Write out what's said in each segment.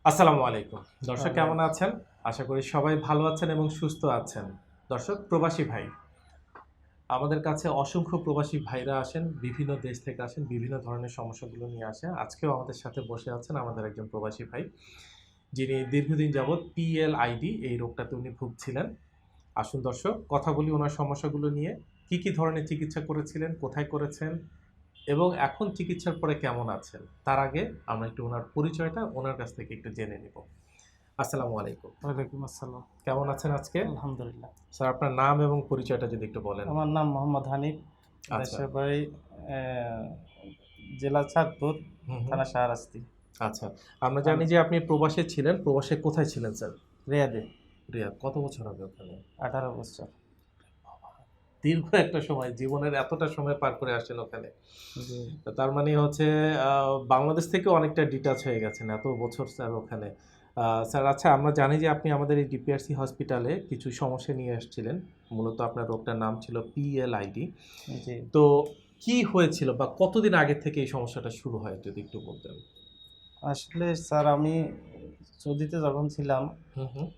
আসসালামু আলাইকুম দর্শক, ওয়ালাইকুম। কেমন আছেন? আশা করি সবাই ভালো আছেন এবং সুস্থ আছেন। দর্শক, প্রবাসী ভাই, আমাদের কাছে অসংখ্য প্রবাসী ভাইরা আসেন, বিভিন্ন দেশ থেকে আসেন, বিভিন্ন ধরনের সমস্যাগুলো নিয়ে আসেন। আজকেও আমাদের সাথে বসে আছেন আমাদের একজন প্রবাসী ভাই, যিনি দীর্ঘদিন যাবৎ পিএলআইডি এই রোগটাতে উনি ভুগছিলেন। আসুন দর্শক, কথা বলি ওনার সমস্যাগুলো নিয়ে। কি কি ধরনের চিকিৎসা করেছিলেন, কোথায় করেছেন এবং এখন চিকিৎসার পরে কেমন আছেন। তার আগে আমরা একটু ওনার পরিচয়টা ওনার কাছ থেকে একটু জেনে নিব। আসসালামু আলাইকুম। ওয়ালাইকুম আসসালাম। কেমন আছেন আজকে? আলহামদুলিল্লাহ। স্যার, আপনার নাম এবং পরিচয়টা যদি একটু বলেন। আমার নাম মোহাম্মদ হানিফ। আচ্ছা। দেশের বাড়ি অ্যা জেলা চাঁদপুর, হুম, হুম। থানা শাহরাস্তি, আচ্ছা। আমরা জানি যে আপনি প্রবাসে ছিলেন। প্রবাসে কোথায় ছিলেন স্যার? রিয়াদে। রিয়াদ। কত বছর হবে ওখানে? 18 বছর। দীর্ঘ একটা সময়, জীবনের এতটা সময় পার করে আসেন ওখানে। জি। তো তার মানে হচ্ছে আ বাংলাদেশ থেকেও অনেকটা ডিটাচ হয়ে গেছেন এত বছর স্যার ওখানে। স্যার, আচ্ছা, আমরা জানি যে আপনি আমাদের এই ডিপিআরসি হসপিটালে কিছু সমস্যা নিয়ে এসেছিলেন। মূলত আপনার রোগটার নাম ছিল পিএলআইডি। জি। তো কি হয়েছিল বা কতদিন আগে থেকে এই সমস্যাটা শুরু হয় যদি একটু বলতেন? আসলে স্যার আমি সৌদিতে যখন ছিলাম, হুম, হুম।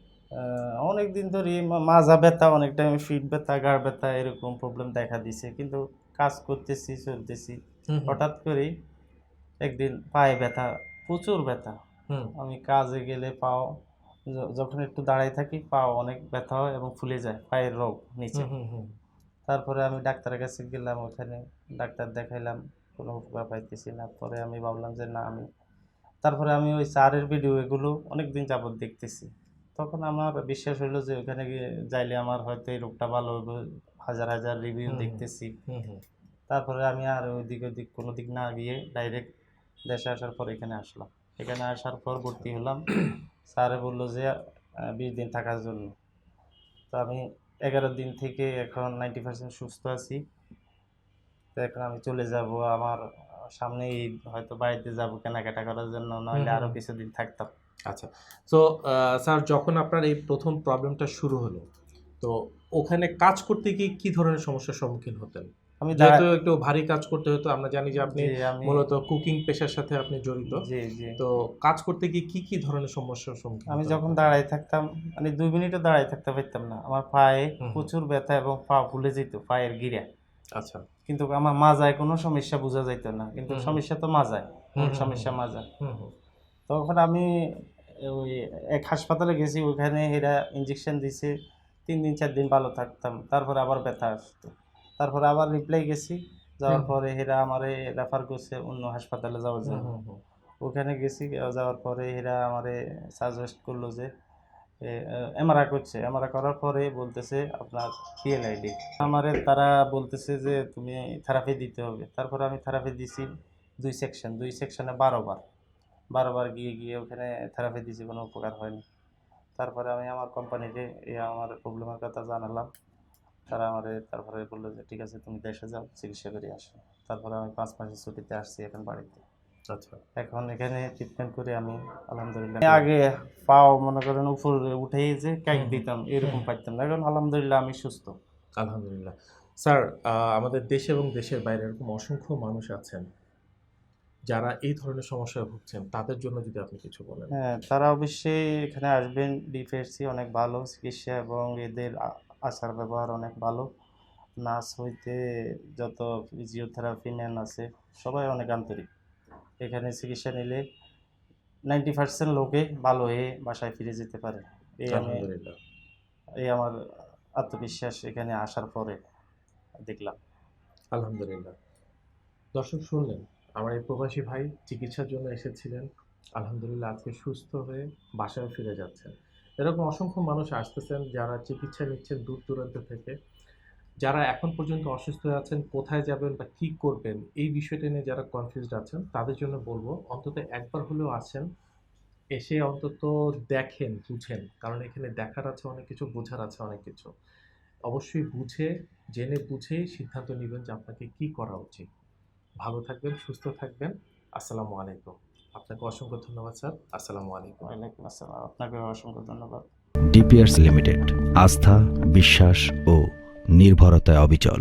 অনেকদিন ধরেই মাজা ব্যথা, অনেক টাইম পিঠ ব্যথা, ঘাড় ব্যথা এরকম প্রবলেম দেখা দিছে। কিন্তু কাজ করতেছি, চলতেছি। হুম, হুম। হঠাৎ করেই একদিন পায়ে ব্যথা, প্রচুর ব্যথা। হুম, আমি কাজে গেলে পাও যখন একটু দাঁড়ায় থাকি পাও অনেক ব্যথা হয় এবং ফুলে যায় পায়ের রোগ নিচে। হুম, হুম, হুম। তারপরে আমি ডাক্তারের কাছে গেলাম, ওখানে ডাক্তার দেখাইলাম, কোনো উপকার পাইতেছি না। পরে আমি ভাবলাম যে না আমি, তারপরে আমি ওই স্যারের ভিডিও এগুলো অনেকদিন যাবত দেখতেছি। তখন আমার বিশ্বাস হইলো যে ওখানে গিয়ে যাইলে আমার হয়তো এই রোগটা ভালো হবে। হাজার হাজার রিভিউ হুম, হুম। দেখতেছি। হুম, হুম। তারপরে আমি আর ওইদিক ওদিক কোনো দিক না গিয়ে ডাইরেক্ট দেশে আসার পর এখানে আসলাম। এখানে আসার পর ভর্তি হলাম। স্যারে বলল যে 20 দিন থাকার জন্য। তো আমি 11 দিন থেকে এখন 90% সুস্থ আছি। তো এখন আমি চলে যাব আমার সামনে ঈদ, হয়তো বাড়িতে যাব কেনাকাটা করার জন্য, হুম, নইলে হুম, আরো হুম। কিছুদিন থাকতাম। আচ্ছা। সো স্যার, যখন আপনার এই ১ম প্রবলেমটা শুরু হলো, তো ওখানে কাজ করতে গিয়ে কি ধরনের সমস্যার সম্মুখীন হতেন? আমি যেহেতু একটু ভারী কাজ করতে হতো, আমরা জানি যে আপনি জি, আমি মূলত কুকিং পেশার সাথে আপনি জড়িত। জি, জি। তো কাজ করতে গিয়ে কি ধরনের সমস্যার সম্মুখীন আমি হতেন যখন ওখানে? দাঁড়ায় থাকতাম, মানে 2 মিনিটও দাঁড়ায় থাকতে পারতাম না। আমার পায়ে হুম, হুম। প্রচুর ব্যথা এবং পা ফুলে যেত, পায়ের গিরা। আচ্ছা। কিন্তু আমার মাজায় কোনো সমস্যা বোঝা যাইত না। কিন্তু হুম, হুম। সমস্যা তো মাজায়। হুম, মূল হুম, হুম। সমস্যা মাজা। হুম, হুম। তখন আমি ওই এক হাসপাতালে গেছি, ওখানে এরা ইনজেকশন দিছে। ৩ দিন ৪ দিন ভালো থাকতাম। তারপরে আবার ব্যথা আসতো। তারপরে আবার রিপ্লাই গেছি। হুম, যাওয়ার হুম। পরে এরা আমারে রেফার করছে অন্য হাসপাতালে যাওয়ার হুম, জন্য। হুম, হুম। ওখানে গেছি, যাওয়ার পরে এরা আমারে সাজেস্ট করলো যে এমআরআই করছে। এমআরআই করার পরে বলতেছে আপনার পিএলআইডি। আমারে তারা বলতেছে যে তুমি থেরাপি দিতে হবে। তারপরে আমি থেরাপি দিছি ২ সেকশন। ২ সেকশনে ১২ বার। ১২ বার গিয়ে ওখানে থেরাপি দিছি, কোনো উপকার হয়নি। তারপরে আমি আমার কোম্পানিকে আমার প্রবলেমের কথা জানালাম। তারা আমারে তারপরে বলল যে ঠিক আছে তুমি দেশে যাও, চিকিৎসা করে আসো। তারপরে আমি ৫ মাসের ছুটিতে আসছি এখন বাড়িতে। আচ্ছা। এখন এখানে ট্রিটমেন্ট করে আমি আলহামদুলিল্লাহ। আগে পাও মনে করেন উপরে উঠেই যে কাইক হুম, হুম। দিতাম হুম, এরকম হুম। পারতাম না। এখন আলহামদুলিল্লাহ আমি সুস্থ। আলহামদুলিল্লাহ। স্যার, আমাদের দেশে এবং দেশের বাইরে এরকম অসংখ্য মানুষ আছেন, যারা এই ধরনের সমস্যায় ভুগছেন। তাদের জন্য যদি আপনি কিছু বলেন। হ্যাঁ, তারা অবশ্যই এখানে আসবেন। ডিপিআরসি অনেক ভালো চিকিৎসা এবং এদের আচার ব্যবহার অনেক ভালো। নার্স হইতে যত ফিজিওথেরাপি ম্যান আছে সবাই অনেক আন্তরিক। এখানে চিকিৎসা নিলে 90% লোকে ভালো হয়ে বাসায় ফিরে যেতে পারে। এই আমি আলহামদুলিল্লাহ। এই আমার আত্মবিশ্বাস এখানে আসার পরে দেখলাম। আলহামদুলিল্লাহ। দর্শক, শুনলেন, আমার এই প্রবাসী ভাই চিকিৎসার জন্য এসেছিলেন। আলহামদুলিল্লাহ আজকে সুস্থ হয়ে বাসায় ফিরে যাচ্ছেন। এরকম অসংখ্য মানুষ আসতেছেন যারা চিকিৎসা নিচ্ছেন দূর দূরান্ত থেকে। যারা এখন পর্যন্ত অসুস্থ আছেন, কোথায় যাবেন বা কি করবেন এই বিষয়টা নিয়ে যারা কনফিউজড আছেন, তাদের জন্য বলবো অন্তত একবার হলেও আসেন। এসে অন্তত দেখেন, বুঝেন। কারণ এখানে দেখার আছে অনেক কিছু, বোঝার আছে অনেক কিছু। অবশ্যই বুঝে, জেনে বুঝেই সিদ্ধান্ত নিবেন যে আপনাকে কি করা উচিত। ভালো থাকবেন, সুস্থ থাকবেন। আসসালামু আলাইকুম। আপনাকে অসংখ্য ধন্যবাদ স্যার। আসসালামু আলাইকুম। ওয়ালাইকুম আসসালাম। আপনাকেও অসংখ্য ধন্যবাদ। ডিপিআরস লিমিটেড, আস্থা, বিশ্বাস ও নির্ভরতায় অবিচল।